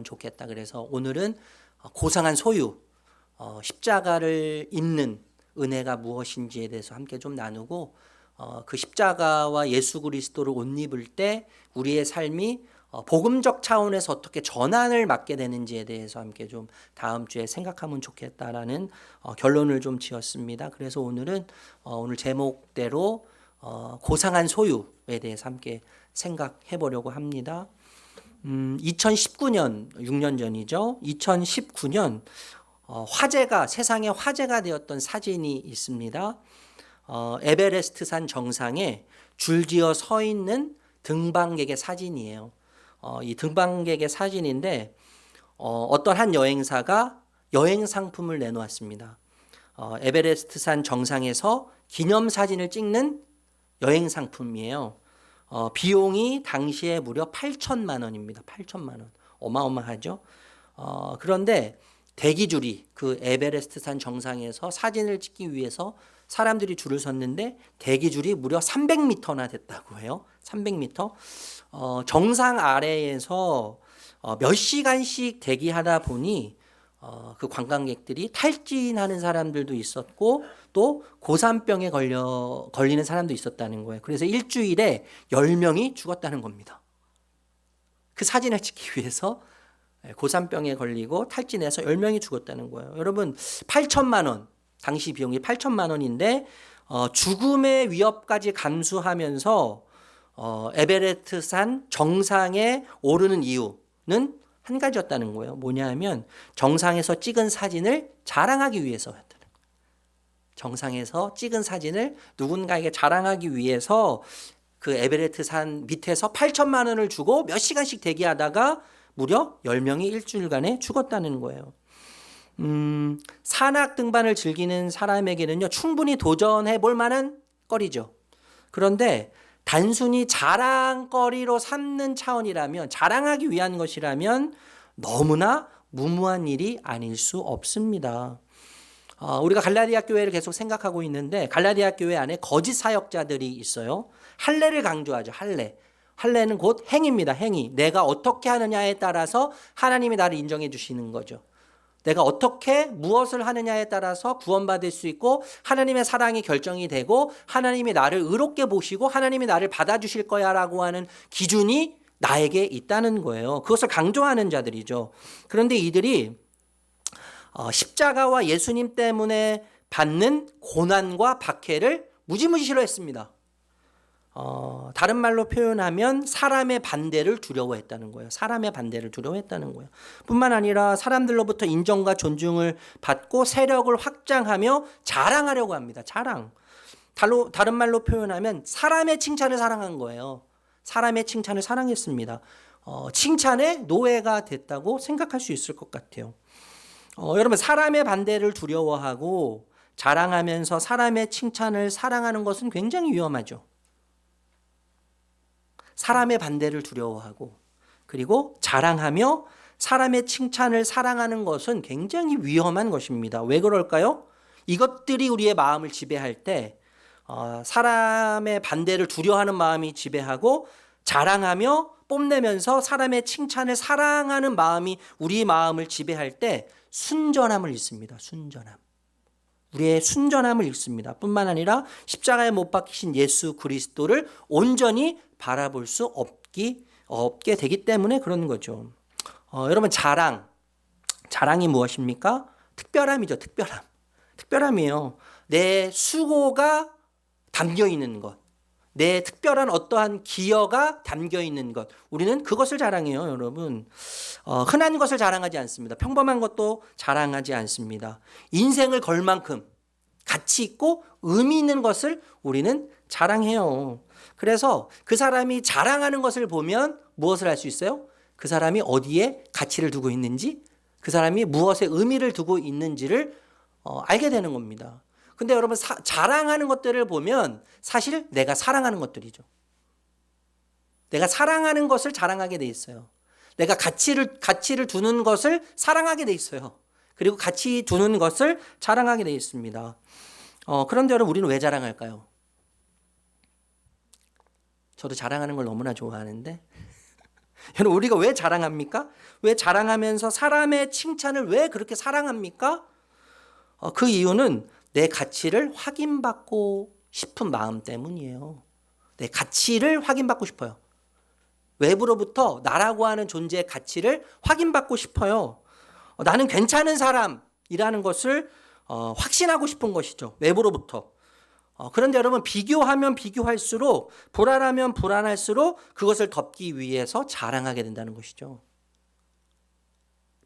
좋겠다. 그래서 오늘은 고상한 소유, 십자가를 입는 은혜가 무엇인지에 대해서 함께 좀 나누고, 그 십자가와 예수 그리스도를 옷 입을 때 우리의 삶이 복음적 차원에서 어떻게 전환을 맞게 되는지에 대해서 함께 좀 다음 주에 생각하면 좋겠다라는 결론을 좀 지었습니다. 그래서 오늘은 오늘 제목대로 고상한 소유에 대해서 함께 생각해 보려고 합니다. 2019년, 6년 전이죠. 2019년 세상에 화제가 되었던 사진이 있습니다. 에베레스트산 정상에 줄지어 서 있는 등반객의 사진이에요. 이 등반객의 사진인데 어떤 한 여행사가 여행 상품을 내놓았습니다. 에베레스트산 정상에서 기념사진을 찍는 여행 상품이에요. 비용이 당시에 무려 8천만 원입니다. 8천만 원. 어마어마하죠. 그런데 대기줄이 그 에베레스트산 정상에서 사진을 찍기 위해서 사람들이 줄을 섰는데 대기줄이 무려 300m나 됐다고 해요. 300m. 정상 아래에서 몇 시간씩 대기하다 보니 그 관광객들이 탈진하는 사람들도 있었고 또 고산병에 걸리는 사람도 있었다는 거예요. 그래서 일주일에 10명이 죽었다는 겁니다. 그 사진을 찍기 위해서 고산병에 걸리고 탈진해서 10명이 죽었다는 거예요. 여러분 8천만 원, 당시 비용이 8천만 원인데 죽음의 위협까지 감수하면서 에베레스트산 정상에 오르는 이유는 한 가지였다는 거예요. 뭐냐면 정상에서 찍은 사진을 자랑하기 위해서였다는 거예요. 정상에서 찍은 사진을 누군가에게 자랑하기 위해서 그 에베레스트산 밑에서 8천만 원을 주고 몇 시간씩 대기하다가 무려 10명이 일주일간에 죽었다는 거예요. 산악 등반을 즐기는 사람에게는요, 충분히 도전해 볼 만한 거리죠. 그런데 단순히 자랑거리로 삼는 차원이라면, 자랑하기 위한 것이라면 너무나 무모한 일이 아닐 수 없습니다. 우리가 갈라디아 교회를 계속 생각하고 있는데 갈라디아 교회 안에 거짓 사역자들이 있어요. 할례를 강조하죠. 할례는 곧 행위입니다. 행위. 내가 어떻게 하느냐에 따라서 하나님이 나를 인정해 주시는 거죠. 내가 어떻게 무엇을 하느냐에 따라서 구원받을 수 있고 하나님의 사랑이 결정이 되고 하나님이 나를 의롭게 보시고 하나님이 나를 받아주실 거야 라고 하는 기준이 나에게 있다는 거예요. 그것을 강조하는 자들이죠. 그런데 이들이 십자가와 예수님 때문에 받는 고난과 박해를 무지무지 싫어했습니다. 다른 말로 표현하면 사람의 반대를 두려워했다는 거예요. 사람의 반대를 두려워했다는 거예요. 뿐만 아니라 사람들로부터 인정과 존중을 받고 세력을 확장하며 자랑하려고 합니다. 자랑. 다른 말로 표현하면 사람의 칭찬을 사랑한 거예요. 사람의 칭찬을 사랑했습니다. 칭찬의 노예가 됐다고 생각할 수 있을 것 같아요. 여러분 사람의 반대를 두려워하고 자랑하면서 사람의 칭찬을 사랑하는 것은 굉장히 위험하죠. 사람의 반대를 두려워하고 그리고 자랑하며 사람의 칭찬을 사랑하는 것은 굉장히 위험한 것입니다. 왜 그럴까요? 이것들이 우리의 마음을 지배할 때 사람의 반대를 두려워하는 마음이 지배하고 자랑하며 뽐내면서 사람의 칭찬을 사랑하는 마음이 우리 마음을 지배할 때 순전함을 잃습니다. 순전함. 우리의 순전함을 잃습니다. 뿐만 아니라 십자가에 못 박히신 예수 그리스도를 온전히 바라볼 수 없게 되기 때문에 그런 거죠. 여러분 자랑이 무엇입니까? 특별함이죠. 특별함이에요. 내 수고가 담겨 있는 것, 내 특별한 어떠한 기여가 담겨 있는 것, 우리는 그것을 자랑해요. 여러분 흔한 것을 자랑하지 않습니다. 평범한 것도 자랑하지 않습니다. 인생을 걸 만큼 가치 있고 의미 있는 것을 우리는 자랑해요. 그래서 그 사람이 자랑하는 것을 보면 무엇을 알 수 있어요? 그 사람이 어디에 가치를 두고 있는지, 그 사람이 무엇에 의미를 두고 있는지를 알게 되는 겁니다. 근데 여러분 자랑하는 것들을 보면 사실 내가 사랑하는 것들이죠. 내가 사랑하는 것을 자랑하게 돼 있어요. 내가 가치를 두는 것을 사랑하게 돼 있어요. 그리고 가치 두는 것을 자랑하게 돼 있습니다. 그런데 여러분 우리는 왜 자랑할까요? 저도 자랑하는 걸 너무나 좋아하는데 여러분 우리가 왜 자랑합니까? 왜 자랑하면서 사람의 칭찬을 왜 그렇게 사랑합니까? 그 이유는 내 가치를 확인받고 싶은 마음 때문이에요. 내 가치를 확인받고 싶어요. 외부로부터 나라고 하는 존재의 가치를 확인받고 싶어요. 나는 괜찮은 사람이라는 것을 확신하고 싶은 것이죠. 외부로부터. 그런데 여러분 비교하면 비교할수록 불안하면 불안할수록 그것을 덮기 위해서 자랑하게 된다는 것이죠.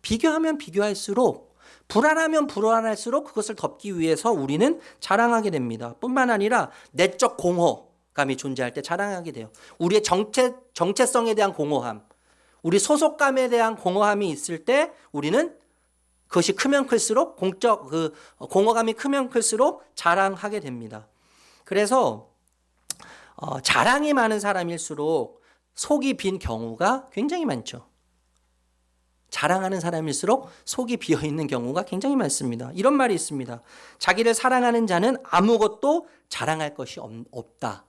비교하면 비교할수록 불안하면 불안할수록 그것을 덮기 위해서 우리는 자랑하게 됩니다. 뿐만 아니라 내적 공허감이 존재할 때 자랑하게 돼요. 우리의 정체성에 대한 공허함, 우리 소속감에 대한 공허함이 있을 때 우리는 그것이 크면 클수록 공허감이 크면 클수록 자랑하게 됩니다. 그래서 자랑이 많은 사람일수록 속이 빈 경우가 굉장히 많죠. 자랑하는 사람일수록 속이 비어있는 경우가 굉장히 많습니다. 이런 말이 있습니다. 자기를 사랑하는 자는 아무것도 자랑할 것이 없다.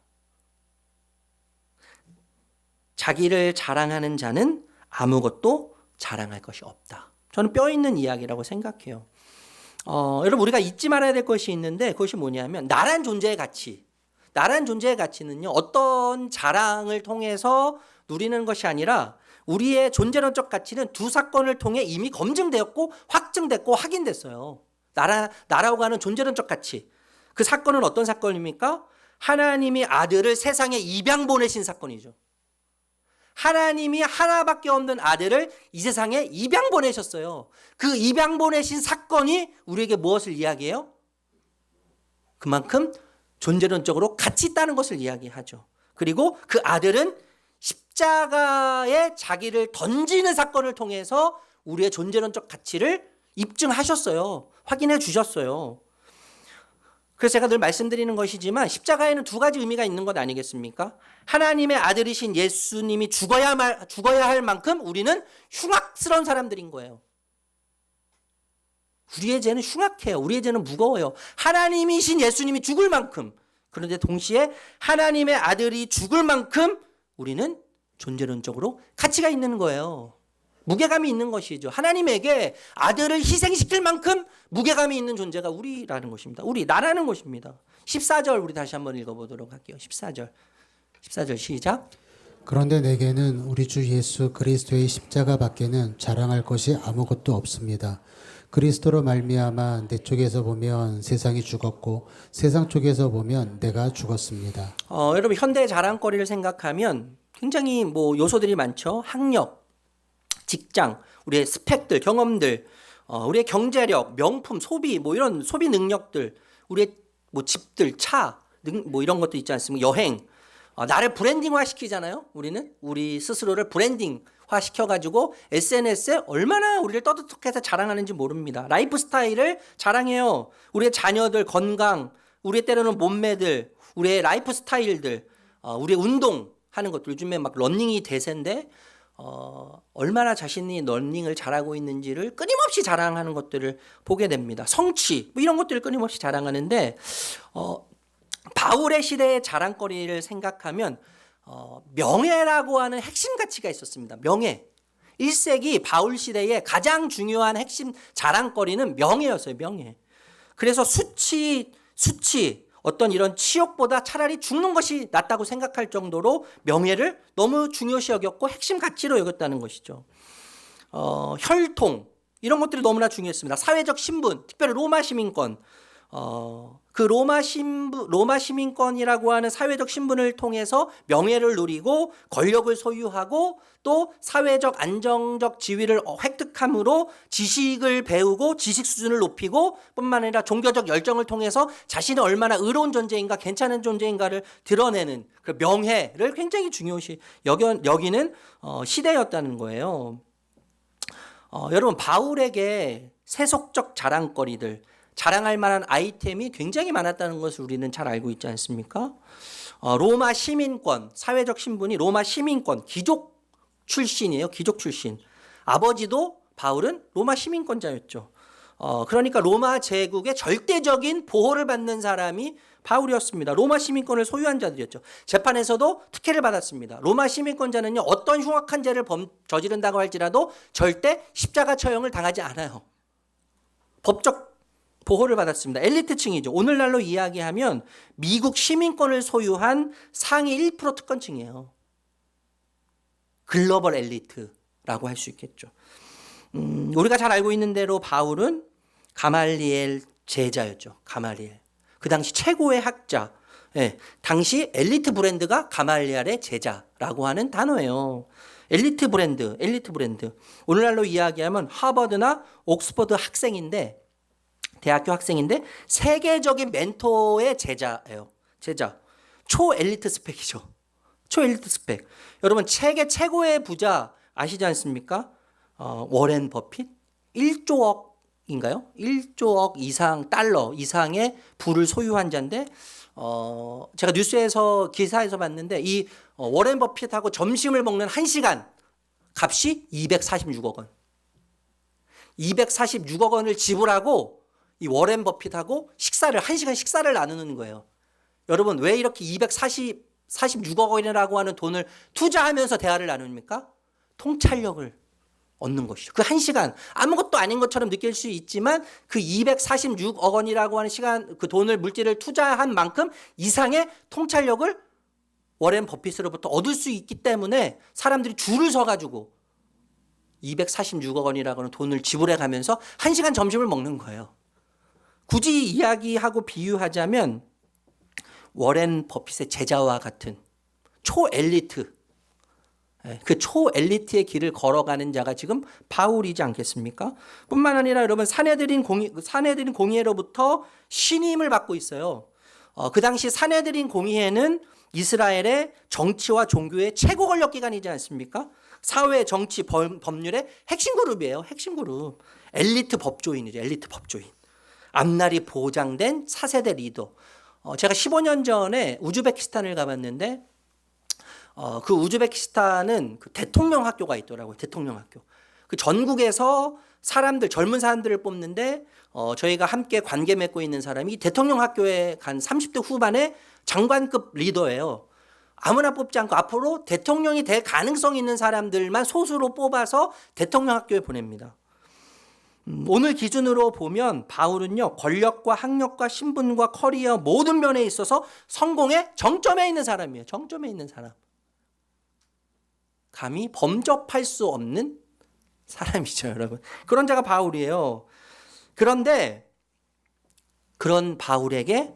자기를 자랑하는 자는 아무것도 자랑할 것이 없다. 저는 뼈 있는 이야기라고 생각해요. 여러분 우리가 잊지 말아야 될 것이 있는데 그것이 뭐냐면 나란 존재의 가치. 나란 존재의 가치는요. 어떤 자랑을 통해서 누리는 것이 아니라 우리의 존재론적 가치는 두 사건을 통해 이미 검증되었고 확증됐고 확인됐어요. 나라고 하는 존재론적 가치. 그 사건은 어떤 사건입니까? 하나님이 아들을 세상에 입양 보내신 사건이죠. 하나님이 하나밖에 없는 아들을 이 세상에 입양 보내셨어요. 그 입양 보내신 사건이 우리에게 무엇을 이야기해요? 그만큼 존재론적으로 가치 있다는 것을 이야기하죠. 그리고 그 아들은 십자가에 자기를 던지는 사건을 통해서 우리의 존재론적 가치를 입증하셨어요. 확인해 주셨어요. 그래서 제가 늘 말씀드리는 것이지만 십자가에는 두 가지 의미가 있는 것 아니겠습니까? 하나님의 아들이신 예수님이 죽어야 할 만큼 우리는 흉악스러운 사람들인 거예요. 우리의 죄는 흉악해요. 우리의 죄는 무거워요. 하나님이신 예수님이 죽을 만큼. 그런데 동시에 하나님의 아들이 죽을 만큼 우리는 존재론적으로 가치가 있는 거예요. 무게감이 있는 것이죠. 하나님에게 아들을 희생시킬 만큼 무게감이 있는 존재가 우리라는 것입니다. 나라는 것입니다. 14절 우리 다시 한번 읽어보도록 할게요. 14절 시작. 그런데 내게는 우리 주 예수 그리스도의 십자가 밖에는 자랑할 것이 아무것도 없습니다. 그리스도로 말미암아 내 쪽에서 보면 세상이 죽었고 세상 쪽에서 보면 내가 죽었습니다. 여러분 현대의 자랑거리를 생각하면 굉장히 요소들이 많죠. 학력, 직장, 우리의 스펙들, 경험들, 우리의 경제력, 명품, 소비, 이런 소비 능력들, 우리의 집들, 차, 이런 것도 있지 않습니까? 여행, 나를 브랜딩화 시키잖아요. 우리 스스로를 브랜딩화 시켜가지고 SNS에 얼마나 우리를 떠들썩해서 자랑하는지 모릅니다. 라이프 스타일을 자랑해요. 우리의 자녀들 건강, 우리의 때로는 몸매들, 우리의 라이프 스타일들, 우리의 운동하는 것들. 요즘에 막 러닝이 대세인데 얼마나 자신이 러닝을 잘하고 있는지를 끊임없이 자랑하는 것들을 보게 됩니다. 성취 이런 것들을 끊임없이 자랑하는데 바울의 시대의 자랑거리를 생각하면 명예라고 하는 핵심 가치가 있었습니다. 명예. 1세기 바울 시대의 가장 중요한 핵심 자랑거리는 명예였어요. 명예. 그래서 수치 어떤 이런 치욕보다 차라리 죽는 것이 낫다고 생각할 정도로 명예를 너무 중요시 여겼고 핵심 가치로 여겼다는 것이죠. 혈통 이런 것들이 너무나 중요했습니다. 사회적 신분, 특별히 로마 시민권. 그 로마 시민권이라고 하는 사회적 신분을 통해서 명예를 누리고 권력을 소유하고 또 사회적 안정적 지위를 획득함으로 지식을 배우고 지식 수준을 높이고 뿐만 아니라 종교적 열정을 통해서 자신이 얼마나 의로운 존재인가 괜찮은 존재인가를 드러내는 그 명예를 굉장히 중요시 여기는 시대였다는 거예요. 여러분 바울에게 세속적 자랑거리들 자랑할 만한 아이템이 굉장히 많았다는 것을 우리는 잘 알고 있지 않습니까? 로마 시민권, 사회적 신분이 로마 시민권, 귀족 출신이에요. 귀족 출신. 아버지도 바울은 로마 시민권자였죠. 그러니까 로마 제국의 절대적인 보호를 받는 사람이 바울이었습니다. 로마 시민권을 소유한 자들이었죠. 재판에서도 특혜를 받았습니다. 로마 시민권자는요, 어떤 흉악한 죄를 저지른다고 할지라도 절대 십자가 처형을 당하지 않아요. 법적 보호를 받았습니다. 엘리트층이죠. 오늘날로 이야기하면 미국 시민권을 소유한 상위 1% 특권층이에요. 글로벌 엘리트라고 할 수 있겠죠. 우리가 잘 알고 있는 대로 바울은 가말리엘 제자였죠. 가말리엘. 그 당시 최고의 학자. 예, 당시 엘리트 브랜드가 가말리엘의 제자라고 하는 단어예요. 엘리트 브랜드, 엘리트 브랜드. 오늘날로 이야기하면 하버드나 옥스퍼드 학생인데, 대학교 학생인데 세계적인 멘토의 제자예요. 제자. 초엘리트 스펙이죠. 초엘리트 스펙. 여러분 세계 최고의 부자 아시지 않습니까? 워렌 버핏 1조억인가요? 1조억 이상 달러 이상의 부를 소유한 자인데 제가 뉴스에서 기사에서 봤는데 이 워렌 버핏하고 점심을 먹는 1시간 값이 246억 원. 246억 원을 지불하고 이 워렌 버핏하고 1시간 식사를 나누는 거예요. 여러분 왜 이렇게 246억 원이라고 하는 돈을 투자하면서 대화를 나눕니까? 통찰력을 얻는 것이죠. 그 1시간 아무것도 아닌 것처럼 느낄 수 있지만 그 246억 원이라고 하는 시간, 그 돈을 물질을 투자한 만큼 이상의 통찰력을 워렌 버핏으로부터 얻을 수 있기 때문에 사람들이 줄을 서가지고 246억 원이라고 하는 돈을 지불해 가면서 1시간 점심을 먹는 거예요. 굳이 이야기하고 비유하자면 워렌 버핏의 제자와 같은 초엘리트, 그 초엘리트의 길을 걸어가는 자가 지금 바울이지 않겠습니까? 뿐만 아니라 여러분 사내들인 공의회로부터 신임을 받고 있어요. 그 당시 사내들인 공의회는 이스라엘의 정치와 종교의 최고 권력 기관이지 않습니까? 사회, 정치, 법률의 핵심 그룹이에요. 핵심 그룹. 엘리트 법조인이죠. 엘리트 법조인. 앞날이 보장된 차세대 리더. 제가 15년 전에 우즈베키스탄을 가봤는데 그 우즈베키스탄은 그 대통령 학교가 있더라고요. 대통령 학교. 그 전국에서 젊은 사람들을 뽑는데 저희가 함께 관계 맺고 있는 사람이 대통령 학교에 간 30대 후반의 장관급 리더예요. 아무나 뽑지 않고 앞으로 대통령이 될 가능성이 있는 사람들만 소수로 뽑아서 대통령 학교에 보냅니다. 오늘 기준으로 보면 바울은요, 권력과 학력과 신분과 커리어 모든 면에 있어서 성공의 정점에 있는 사람이에요. 정점에 있는 사람. 감히 범접할 수 없는 사람이죠, 여러분. 그런 자가 바울이에요. 그런데 그런 바울에게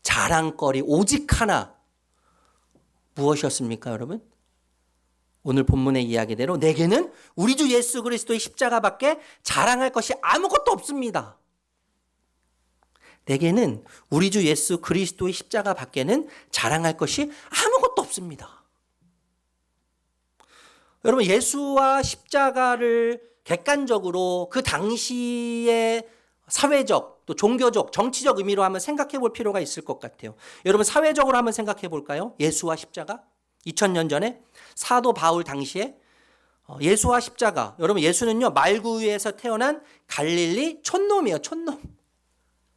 자랑거리 오직 하나 무엇이었습니까, 여러분? 오늘 본문의 이야기대로 내게는 우리 주 예수 그리스도의 십자가밖에 자랑할 것이 아무것도 없습니다. 내게는 우리 주 예수 그리스도의 십자가밖에는 자랑할 것이 아무것도 없습니다. 여러분 예수와 십자가를 객관적으로 그 당시의 사회적 또 종교적 정치적 의미로 한번 생각해 볼 필요가 있을 것 같아요. 여러분 사회적으로 한번 생각해 볼까요? 예수와 십자가 2000년 전에 사도 바울 당시에 예수와 십자가. 여러분 예수는요 말구유에서 태어난 갈릴리 촌놈이에요. 촌놈.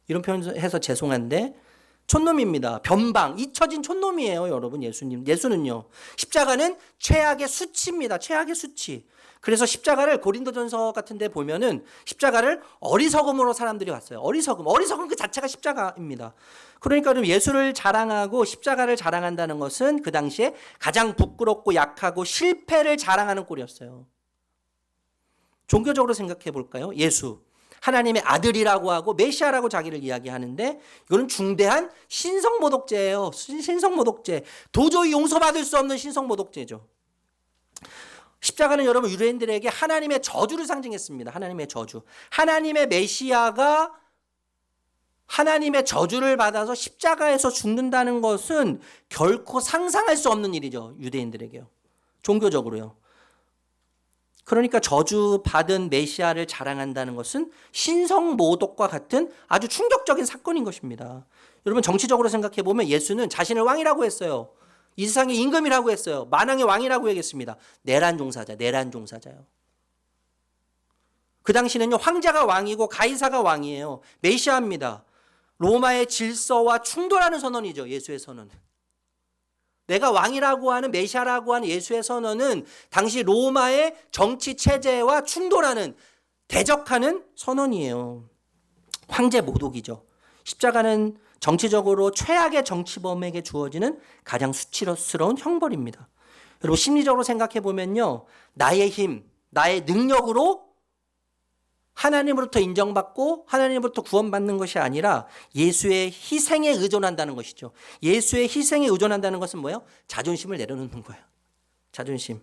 이런 표현해서 죄송한데 촌놈입니다. 변방 잊혀진 촌놈이에요. 여러분 예수는요. 십자가는 최악의 수치입니다. 최악의 수치. 그래서 십자가를 고린도전서 같은 데 보면은 십자가를 어리석음으로 사람들이 왔어요. 어리석음 그 자체가 십자가입니다. 그러니까 좀 예수를 자랑하고 십자가를 자랑한다는 것은 그 당시에 가장 부끄럽고 약하고 실패를 자랑하는 꼴이었어요. 종교적으로 생각해 볼까요? 예수. 하나님의 아들이라고 하고 메시아라고 자기를 이야기하는데 이거는 중대한 신성모독죄예요. 신성모독죄. 도저히 용서받을 수 없는 신성모독죄죠. 십자가는 여러분 유대인들에게 하나님의 저주를 상징했습니다. 하나님의 저주. 하나님의 메시아가 하나님의 저주를 받아서 십자가에서 죽는다는 것은 결코 상상할 수 없는 일이죠. 유대인들에게요. 종교적으로요. 그러니까 저주받은 메시아를 자랑한다는 것은 신성모독과 같은 아주 충격적인 사건인 것입니다. 여러분 정치적으로 생각해 보면 예수는 자신을 왕이라고 했어요. 이 세상의 임금이라고 했어요. 만왕의 왕이라고 얘기했습니다. 내란 종사자요. 그 당시는요, 황제가 왕이고 가이사가 왕이에요. 메시아입니다. 로마의 질서와 충돌하는 선언이죠. 예수의 선언은. 내가 왕이라고 하는, 메시아라고 하는 예수의 선언은 당시 로마의 정치 체제와 충돌하는, 대적하는 선언이에요. 황제 모독이죠. 십자가는 정치적으로 최악의 정치범에게 주어지는 가장 수치스러운 형벌입니다. 여러분, 심리적으로 생각해 보면요, 나의 힘, 나의 능력으로 하나님으로부터 인정받고 하나님으로부터 구원받는 것이 아니라 예수의 희생에 의존한다는 것이죠. 예수의 희생에 의존한다는 것은 뭐예요? 자존심을 내려놓는 거예요. 자존심.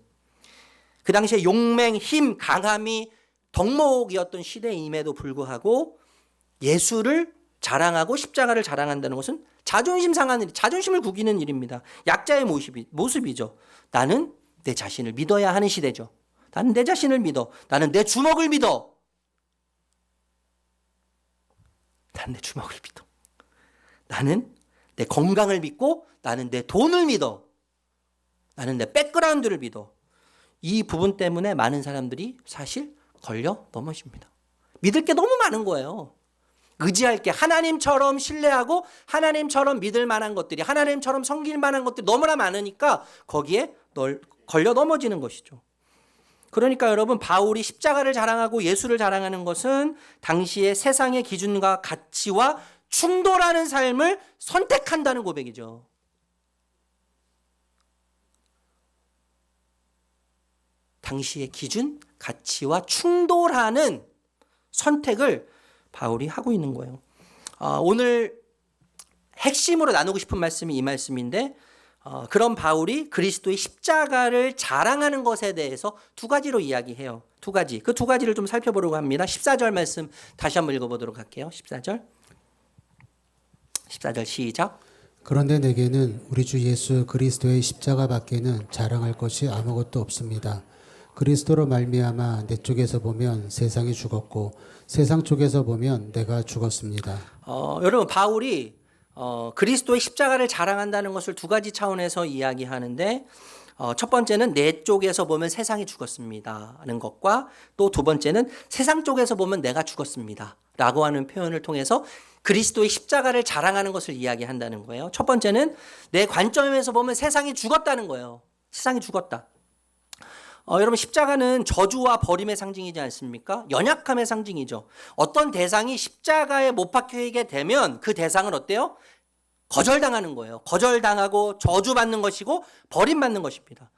그 당시에 용맹, 힘, 강함이 덕목이었던 시대임에도 불구하고 예수를 자랑하고 십자가를 자랑한다는 것은 자존심 상하는 일, 자존심을 구기는 일입니다. 약자의 모습이죠. 나는 내 자신을 믿어야 하는 시대죠. 나는 내 자신을 믿어. 나는 내 주먹을 믿어. 나는 내 주먹을 믿어. 나는 내 건강을 믿고, 나는 내 돈을 믿어. 나는 내 백그라운드를 믿어. 이 부분 때문에 많은 사람들이 사실 걸려 넘어집니다. 믿을 게 너무 많은 거예요. 의지할 게, 하나님처럼 신뢰하고 하나님처럼 믿을 만한 것들이, 하나님처럼 섬길 만한 것들이 너무나 많으니까 거기에 걸려 넘어지는 것이죠. 그러니까 여러분, 바울이 십자가를 자랑하고 예수를 자랑하는 것은 당시의 세상의 기준과 가치와 충돌하는 삶을 선택한다는 고백이죠. 당시의 기준, 가치와 충돌하는 선택을 바울이 하고 있는 거예요. 오늘 핵심으로 나누고 싶은 말씀이 이 말씀인데, 그런 바울이 그리스도의 십자가를 자랑하는 것에 대해서 두 가지로 이야기해요. 두 가지. 그 두 가지를 좀 살펴보려고 합니다. 14절 말씀 다시 한번 읽어보도록 할게요. 14절 시작. 그런데 내게는 우리 주 예수 그리스도의 십자가 밖에는 자랑할 것이 아무것도 없습니다. 그리스도로 말미암아 내 쪽에서 보면 세상이 죽었고 세상 쪽에서 보면 내가 죽었습니다. 여러분, 바울이 그리스도의 십자가를 자랑한다는 것을 두 가지 차원에서 이야기하는데, 첫 번째는 내 쪽에서 보면 세상이 죽었습니다 하는 것과, 또 두 번째는 세상 쪽에서 보면 내가 죽었습니다 라고 하는 표현을 통해서 그리스도의 십자가를 자랑하는 것을 이야기한다는 거예요. 첫 번째는 내 관점에서 보면 세상이 죽었다는 거예요. 세상이 죽었다. 여러분, 십자가는 저주와 버림의 상징이지 않습니까? 연약함의 상징이죠. 어떤 대상이 십자가에 못 박히게 되면 그 대상은 어때요? 거절당하는 거예요. 거절당하고 저주받는 것이고 버림받는 것입니다.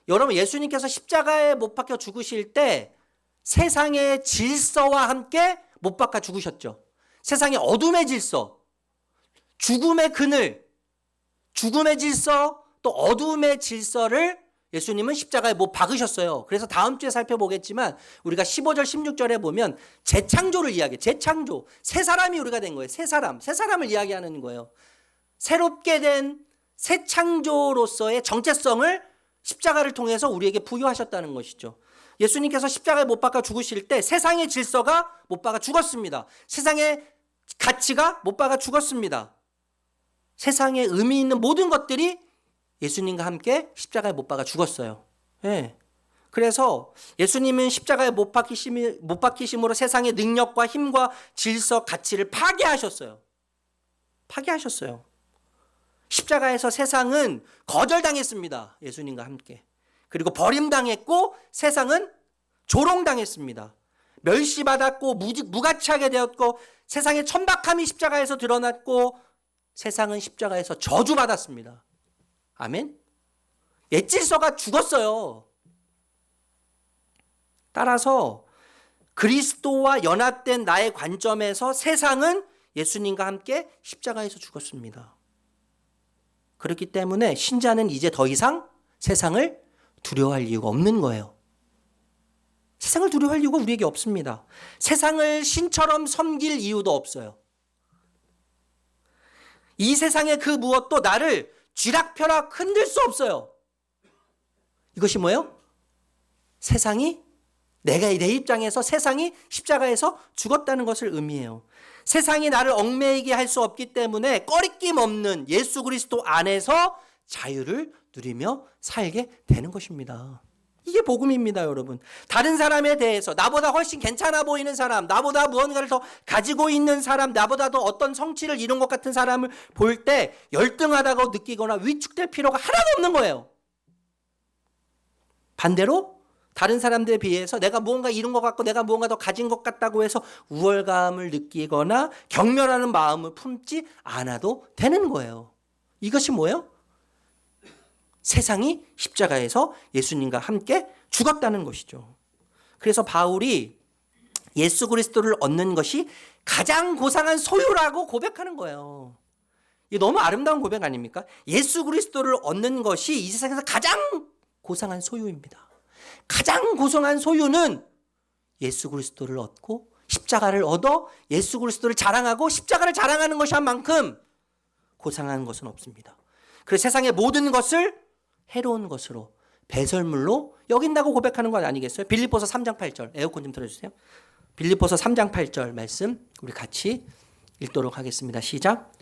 여러분, 예수님께서 십자가에 못 박혀 죽으실 때 세상의 질서와 함께 못 박혀 죽으셨죠. 세상의 어둠의 질서, 죽음의 그늘, 죽음의 질서, 또 어둠의 질서를 예수님은 십자가에 못 박으셨어요. 그래서 다음 주에 살펴보겠지만 우리가 15절 16절에 보면 재창조를 이야기해요. 재창조. 새 사람이 우리가 된 거예요. 새 사람을 이야기하는 거예요. 새롭게 된 새 창조로서의 정체성을 십자가를 통해서 우리에게 부여하셨다는 것이죠. 예수님께서 십자가에 못 박아 죽으실 때 세상의 질서가 못 박아 죽었습니다. 세상의 가치가 못 박아 죽었습니다. 세상에 의미 있는 모든 것들이 예수님과 함께 십자가에 못 박아 죽었어요. 네. 그래서 예수님은 십자가에 못 박히심으로 세상의 능력과 힘과 질서, 가치를 파괴하셨어요. 파괴하셨어요. 십자가에서 세상은 거절당했습니다. 예수님과 함께. 그리고 버림당했고 세상은 조롱당했습니다. 멸시받았고 무가치하게 되었고 세상의 천박함이 십자가에서 드러났고 세상은 십자가에서 저주받았습니다. 아멘? 옛 질서가 죽었어요. 따라서 그리스도와 연합된 나의 관점에서 세상은 예수님과 함께 십자가에서 죽었습니다. 그렇기 때문에 신자는 이제 더 이상 세상을 두려워할 이유가 없는 거예요. 세상을 두려워할 이유가 우리에게 없습니다. 세상을 신처럼 섬길 이유도 없어요. 이 세상의 그 무엇도 나를 쥐락펴락 흔들 수 없어요. 이것이 뭐예요? 세상이 내 입장에서 세상이 십자가에서 죽었다는 것을 의미해요. 세상이 나를 얽매이게 할 수 없기 때문에 꺼리낌 없는 예수 그리스도 안에서 자유를 누리며 살게 되는 것입니다. 이게 복음입니다, 여러분. 다른 사람에 대해서 나보다 훨씬 괜찮아 보이는 사람, 나보다 무언가를 더 가지고 있는 사람, 나보다 더 어떤 성취를 이룬 것 같은 사람을 볼 때 열등하다고 느끼거나 위축될 필요가 하나도 없는 거예요. 반대로 다른 사람들에 비해서 내가 무언가 이룬 것 같고 내가 무언가 더 가진 것 같다고 해서 우월감을 느끼거나 경멸하는 마음을 품지 않아도 되는 거예요. 이것이 뭐예요? 세상이 십자가에서 예수님과 함께 죽었다는 것이죠. 그래서 바울이 예수 그리스도를 얻는 것이 가장 고상한 소유라고 고백하는 거예요. 이게 너무 아름다운 고백 아닙니까? 예수 그리스도를 얻는 것이 이 세상에서 가장 고상한 소유입니다. 가장 고상한 소유는 예수 그리스도를 얻고 십자가를 얻어 예수 그리스도를 자랑하고 십자가를 자랑하는 것이 한 만큼 고상한 것은 없습니다. 그래서 세상의 모든 것을 해로운 것으로 배설물로 여긴다고 고백하는 것 아니겠어요? 빌립보서 3장 8절 에어컨 좀 틀어주세요. 빌립보서 3장 8절 말씀 우리 같이 읽도록 하겠습니다. 시작.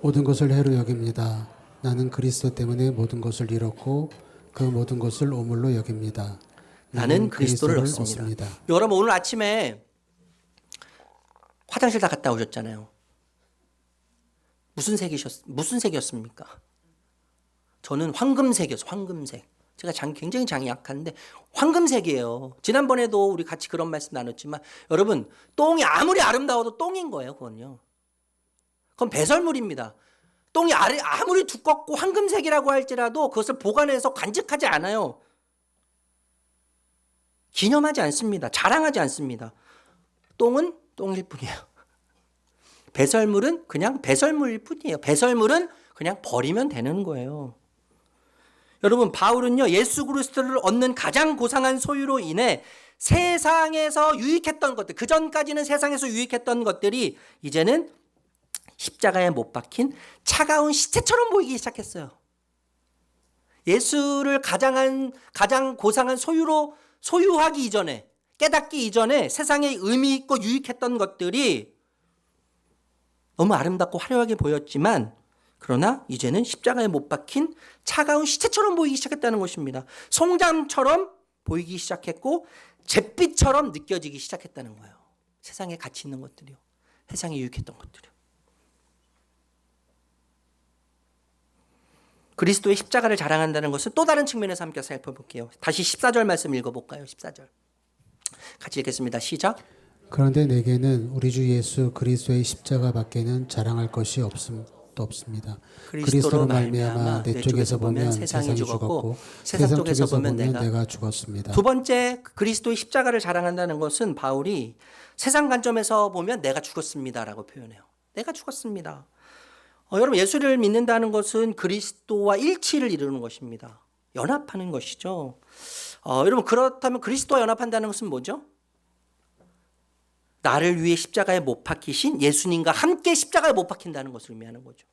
모든 것을 해로 여깁니다. 나는 그리스도 때문에 모든 것을 잃었고 그 모든 것을 오물로 여깁니다. 나는 그리스도를 얻습니다. 여러분 오늘 아침에 화장실 다 갔다 오셨잖아요. 무슨 색이었습니까? 저는 황금색이었어요. 황금색. 제가 굉장히 장이 약한데 황금색이에요. 지난번에도 우리 같이 그런 말씀 나눴지만 여러분 똥이 아무리 아름다워도 똥인 거예요. 그건요. 그건 배설물입니다. 똥이 아무리 두껍고 황금색이라고 할지라도 그것을 보관해서 간직하지 않아요. 기념하지 않습니다. 자랑하지 않습니다. 똥은 똥일 뿐이에요. 배설물은 그냥 배설물일 뿐이에요. 배설물은 그냥 버리면 되는 거예요. 여러분 바울은요 예수 그리스도를 얻는 가장 고상한 소유로 인해 세상에서 유익했던 것들, 그전까지는 세상에서 유익했던 것들이 이제는 십자가에 못 박힌 차가운 시체처럼 보이기 시작했어요. 예수를 가장 고상한 소유로 소유하기 이전에, 깨닫기 이전에 세상에 의미 있고 유익했던 것들이 너무 아름답고 화려하게 보였지만 그러나 이제는 십자가에 못 박힌 차가운 시체처럼 보이기 시작했다는 것입니다. 송장처럼 보이기 시작했고 잿빛처럼 느껴지기 시작했다는 거예요. 세상에 가치 있는 것들이요. 세상에 유익했던 것들이요. 그리스도의 십자가를 자랑한다는 것은 또 다른 측면에서 함께 살펴볼게요. 다시 14절 말씀 읽어볼까요? 14절. 같이 읽겠습니다. 시작. 그런데 내게는 우리 주 예수 그리스도의 십자가 밖에는 자랑할 것이 없습니다. 그리스도로 말미암아 내 쪽에서 보면 세상이 죽었고 세상 쪽에서 보면 내가 죽었습니다. 두 번째 그리스도의 십자가를 자랑한다는 것은 바울이 세상 관점에서 보면 내가 죽었습니다라고 표현해요. 내가 죽었습니다. 여러분 예수를 믿는다는 것은 그리스도와 일치를 이루는 것입니다. 연합하는 것이죠. 여러분 그렇다면 그리스도와 연합한다는 것은 뭐죠? 나를 위해 십자가에 못 박히신 예수님과 함께 십자가에 못 박힌다는 것을 의미하는 거죠.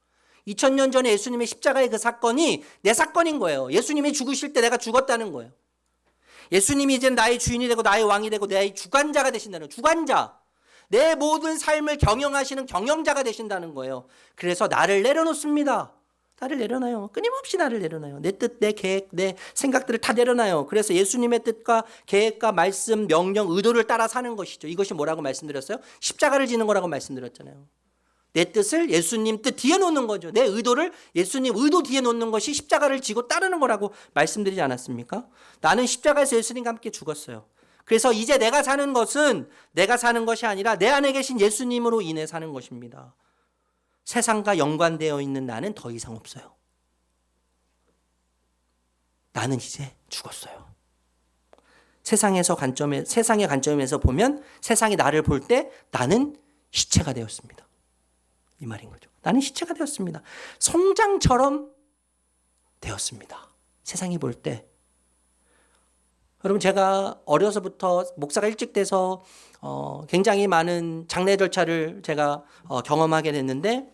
2000년 전에 예수님의 십자가의 그 사건이 내 사건인 거예요. 예수님이 죽으실 때 내가 죽었다는 거예요. 예수님이 이제 나의 주인이 되고 나의 왕이 되고 나의 주관자가 되신다는 거예요. 주관자. 내 모든 삶을 경영하시는 경영자가 되신다는 거예요. 그래서 나를 내려놓습니다. 나를 내려놔요. 끊임없이 나를 내려놔요. 내 뜻, 내 계획, 내 생각들을 다 내려놔요. 그래서 예수님의 뜻과 계획과 말씀, 명령, 의도를 따라 사는 것이죠. 이것이 뭐라고 말씀드렸어요? 십자가를 지는 거라고 말씀드렸잖아요. 내 뜻을 예수님 뜻 뒤에 놓는 거죠. 내 의도를 예수님 의도 뒤에 놓는 것이 십자가를 지고 따르는 거라고 말씀드리지 않았습니까? 나는 십자가에서 예수님과 함께 죽었어요. 그래서 이제 내가 사는 것은 내가 사는 것이 아니라 내 안에 계신 예수님으로 인해 사는 것입니다. 세상과 연관되어 있는 나는 더 이상 없어요. 나는 이제 죽었어요. 세상의 관점에서 보면 세상이 나를 볼 때 나는 시체가 되었습니다. 이 말인 거죠. 나는 시체가 되었습니다. 송장처럼 되었습니다. 세상이 볼 때. 여러분 제가 어려서부터 목사가 일찍 돼서 굉장히 많은 장례 절차를 제가 경험하게 됐는데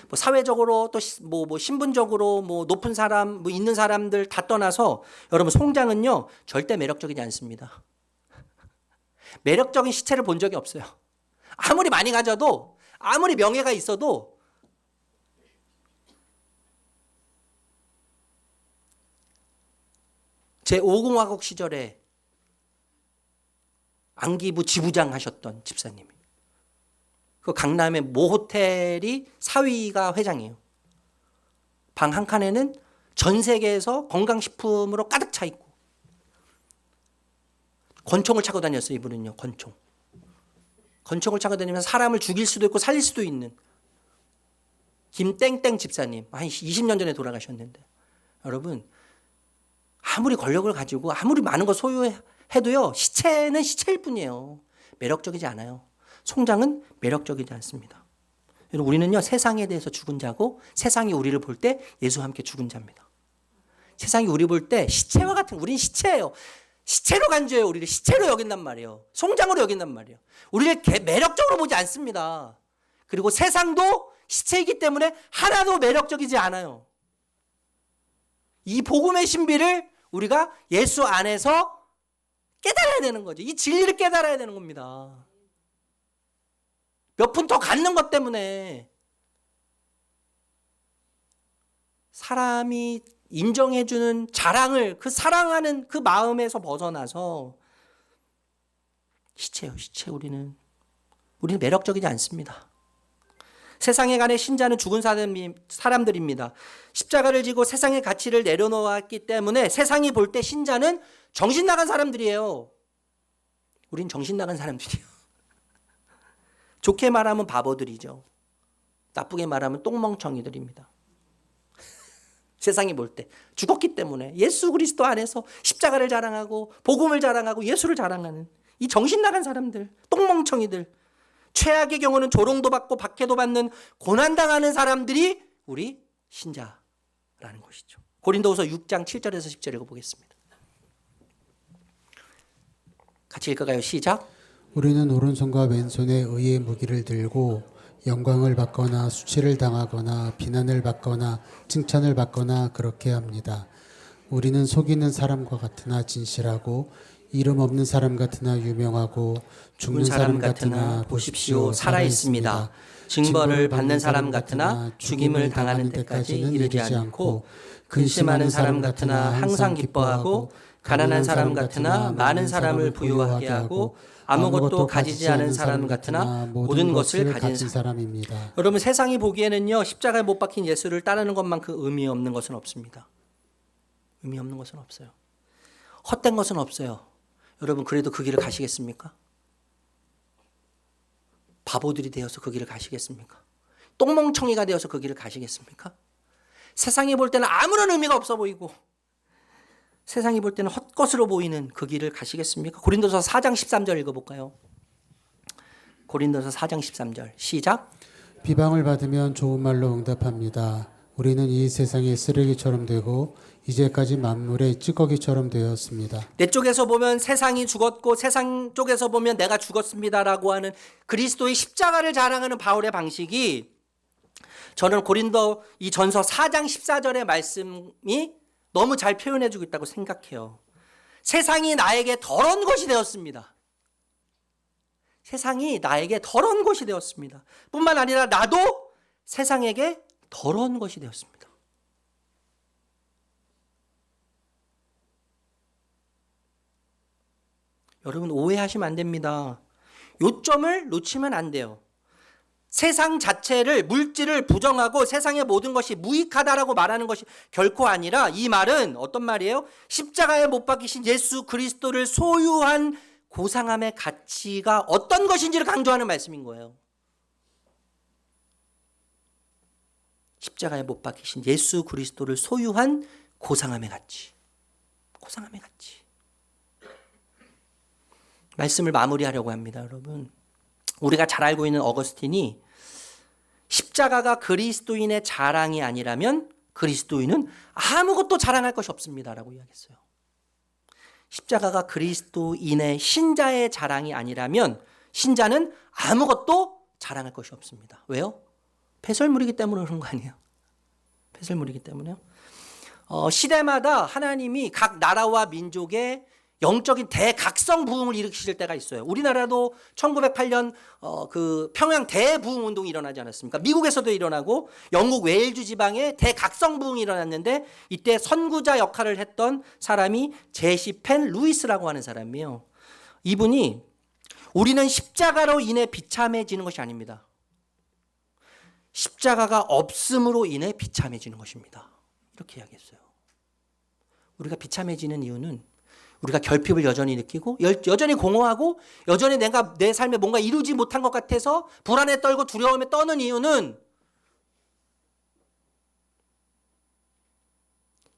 뭐 사회적으로 또 뭐 신분적으로 뭐 높은 사람 뭐 있는 사람들 다 떠나서 여러분 송장은요 절대 매력적이지 않습니다. 매력적인 시체를 본 적이 없어요. 아무리 많이 가져도 아무리 명예가 있어도 제5공화국 시절에 안기부 지부장 하셨던 집사님이. 그 강남의 모 호텔이 사위가 회장이에요. 방 한 칸에는 전 세계에서 건강식품으로 가득 차 있고 권총을 차고 다녔어요. 이분은요. 권총을 차고 다니면서 사람을 죽일 수도 있고 살릴 수도 있는 김땡땡 집사님. 한 20년 전에 돌아가셨는데 여러분 아무리 권력을 가지고 아무리 많은 거 소유해도요. 시체는 시체일 뿐이에요. 매력적이지 않아요. 송장은 매력적이지 않습니다. 여러분 우리는요. 세상에 대해서 죽은 자고 세상이 우리를 볼 때 예수와 함께 죽은 자입니다. 세상이 우리 볼 때 시체와 같은 우리는 시체예요. 시체로 간주해요. 우리를 시체로 여긴단 말이에요. 송장으로 여긴단 말이에요. 우리를 매력적으로 보지 않습니다. 그리고 세상도 시체이기 때문에 하나도 매력적이지 않아요. 이 복음의 신비를 우리가 예수 안에서 깨달아야 되는 거죠. 이 진리를 깨달아야 되는 겁니다. 몇 푼 더 갖는 것 때문에 사람이 인정해주는 자랑을 그 사랑하는 그 마음에서 벗어나서 시체예요. 시체. 우리는 매력적이지 않습니다. 세상에 관해 신자는 죽은 사람들입니다. 십자가를 지고 세상의 가치를 내려놓았기 때문에 세상이 볼 때 신자는 정신 나간 사람들이에요. 우린 정신 나간 사람들이에요. 좋게 말하면 바보들이죠. 나쁘게 말하면 똥멍청이들입니다. 세상이 볼 때 죽었기 때문에 예수 그리스도 안에서 십자가를 자랑하고 복음을 자랑하고 예수를 자랑하는 이 정신 나간 사람들, 똥멍청이들, 최악의 경우는 조롱도 받고 박해도 받는 고난당하는 사람들이 우리 신자라는 것이죠. 고린도후서 6장 7절에서 10절 읽어보겠습니다. 같이 읽어가요. 시작. 우리는 오른손과 왼손에 의의 무기를 들고 영광을 받거나 수치를 당하거나 비난을 받거나 칭찬을 받거나 그렇게 합니다. 우리는 속이는 사람과 같으나 진실하고 이름 없는 사람 같으나 유명하고 죽는 사람 같으나 보십시오 살아 있습니다. 징벌을 받는 사람 같으나 죽임을 당하는 데까지 이르지 않고 근심하는 사람 같으나 항상 기뻐하고 가난한 사람 같으나 많은 사람을 부유하게 하고 아무것도 가지지 않은 사람 같으나 모든 것을 가진 사람입니다. 여러분 세상이 보기에는요 십자가에 못 박힌 예수를 따르는 것만큼 의미 없는 것은 없습니다. 의미 없는 것은 없어요. 헛된 것은 없어요. 여러분 그래도 그 길을 가시겠습니까? 바보들이 되어서 그 길을 가시겠습니까? 똥멍청이가 되어서 그 길을 가시겠습니까? 세상이 볼 때는 아무런 의미가 없어 보이고 세상이 볼 때는 헛것으로 보이는 그 길을 가시겠습니까? 고린도서 4장 13절 읽어볼까요? 고린도서 4장 13절 시작. 비방을 받으면 좋은 말로 응답합니다. 우리는 이 세상의 쓰레기처럼 되고 이제까지 만물의 찌꺼기처럼 되었습니다. 내 쪽에서 보면 세상이 죽었고 세상 쪽에서 보면 내가 죽었습니다라고 하는 그리스도의 십자가를 자랑하는 바울의 방식이 저는 고린도 이 전서 4장 14절의 말씀이 너무 잘 표현해주고 있다고 생각해요. 세상이 나에게 더러운 것이 되었습니다. 세상이 나에게 더러운 것이 되었습니다. 뿐만 아니라 나도 세상에게 더러운 것이 되었습니다. 여러분 오해하시면 안 됩니다. 요점을 놓치면 안 돼요. 세상 자체를 물질을 부정하고 세상의 모든 것이 무익하다라고 말하는 것이 결코 아니라 이 말은 어떤 말이에요? 십자가에 못 박히신 예수 그리스도를 소유한 고상함의 가치가 어떤 것인지를 강조하는 말씀인 거예요. 십자가에 못 박히신 예수 그리스도를 소유한 고상함의 가치. 고상함의 가치. 말씀을 마무리하려고 합니다, 여러분. 우리가 잘 알고 있는 어거스틴이 십자가가 그리스도인의 자랑이 아니라면 그리스도인은 아무것도 자랑할 것이 없습니다라고 이야기했어요. 십자가가 그리스도인의 신자의 자랑이 아니라면 신자는 아무것도 자랑할 것이 없습니다. 왜요? 배설물이기 때문에 그런 거 아니에요? 배설물이기 때문에요. 시대마다 하나님이 각 나라와 민족의 영적인 대각성 부흥을 일으키실 때가 있어요. 우리나라도 1908년 그 평양 대부흥 운동이 일어나지 않았습니까? 미국에서도 일어나고 영국 웨일즈 지방에 대각성 부흥이 일어났는데 이때 선구자 역할을 했던 사람이 제시 펜 루이스라고 하는 사람이에요. 이분이 우리는 십자가로 인해 비참해지는 것이 아닙니다. 십자가가 없음으로 인해 비참해지는 것입니다. 이렇게 이야기했어요. 우리가 비참해지는 이유는 우리가 결핍을 여전히 느끼고 여전히 공허하고 여전히 내가 내 삶에 뭔가 이루지 못한 것 같아서 불안에 떨고 두려움에 떠는 이유는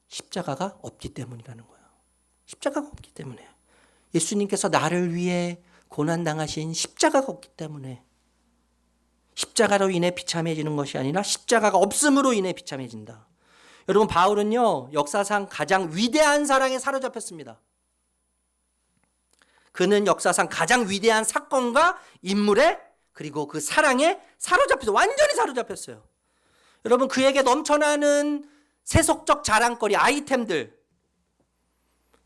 십자가가 없기 때문이라는 거예요. 십자가가 없기 때문에. 예수님께서 나를 위해 고난당하신 십자가가 없기 때문에 십자가로 인해 비참해지는 것이 아니라 십자가가 없음으로 인해 비참해진다. 여러분 바울은요 역사상 가장 위대한 사랑에 사로잡혔습니다. 그는 역사상 가장 위대한 사건과 인물에 그리고 그 사랑에 사로잡혔어요. 완전히 사로잡혔어요. 여러분 그에게 넘쳐나는 세속적 자랑거리 아이템들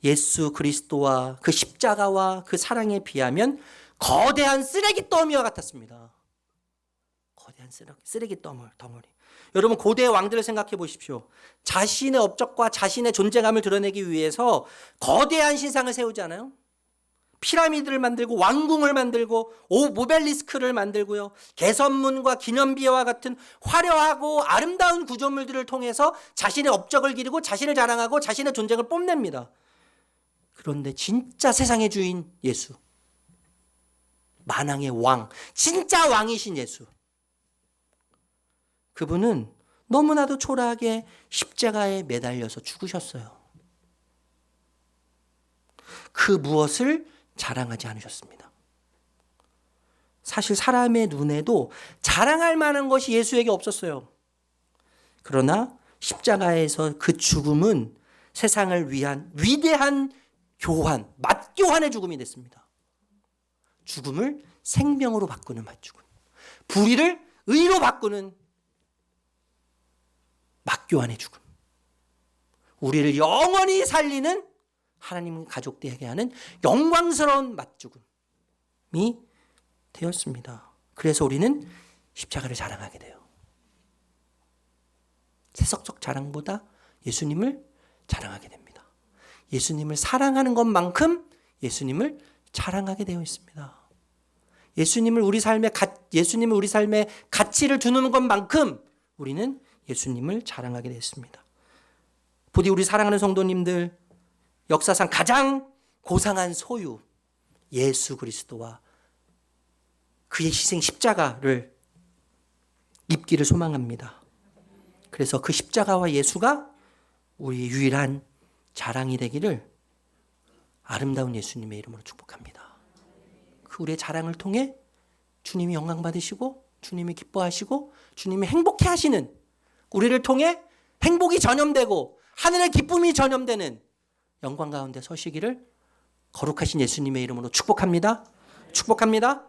예수 그리스도와 그 십자가와 그 사랑에 비하면 거대한 쓰레기 더미와 같았습니다. 거대한 쓰레기 덩어리. 여러분 고대의 왕들을 생각해 보십시오. 자신의 업적과 자신의 존재감을 드러내기 위해서 거대한 신상을 세우지 않아요? 피라미드를 만들고 왕궁을 만들고 오벨리스크를 만들고요. 개선문과 기념비와 같은 화려하고 아름다운 구조물들을 통해서 자신의 업적을 기리고 자신을 자랑하고 자신의 존재를 뽐냅니다. 그런데 진짜 세상의 주인 예수, 만왕의 왕, 진짜 왕이신 예수, 그분은 너무나도 초라하게 십자가에 매달려서 죽으셨어요. 그 무엇을 자랑하지 않으셨습니다. 사실 사람의 눈에도 자랑할 만한 것이 예수에게 없었어요. 그러나 십자가에서 그 죽음은 세상을 위한 위대한 교환, 맞교환의 죽음이 됐습니다. 죽음을 생명으로 바꾸는 맞죽음, 불의를 의로 바꾸는 맞교환의 죽음, 우리를 영원히 살리는 하나님 가족되게 하는 영광스러운 맞죽음이 되었습니다. 그래서 우리는 십자가를 자랑하게 돼요. 세속적 자랑보다 예수님을 자랑하게 됩니다. 예수님을 사랑하는 것만큼 예수님을 자랑하게 되어 있습니다. 예수님을 우리 삶에 가치를 두는 것만큼 우리는 예수님을 자랑하게 됐습니다. 부디 우리 사랑하는 성도님들 역사상 가장 고상한 소유 예수 그리스도와 그의 희생 십자가를 입기를 소망합니다. 그래서 그 십자가와 예수가 우리의 유일한 자랑이 되기를 아름다운 예수님의 이름으로 축복합니다. 그 우리의 자랑을 통해 주님이 영광 받으시고 주님이 기뻐하시고 주님이 행복해 하시는, 우리를 통해 행복이 전염되고 하늘의 기쁨이 전염되는 영광 가운데 서시기를 거룩하신 예수님의 이름으로 축복합니다. 축복합니다.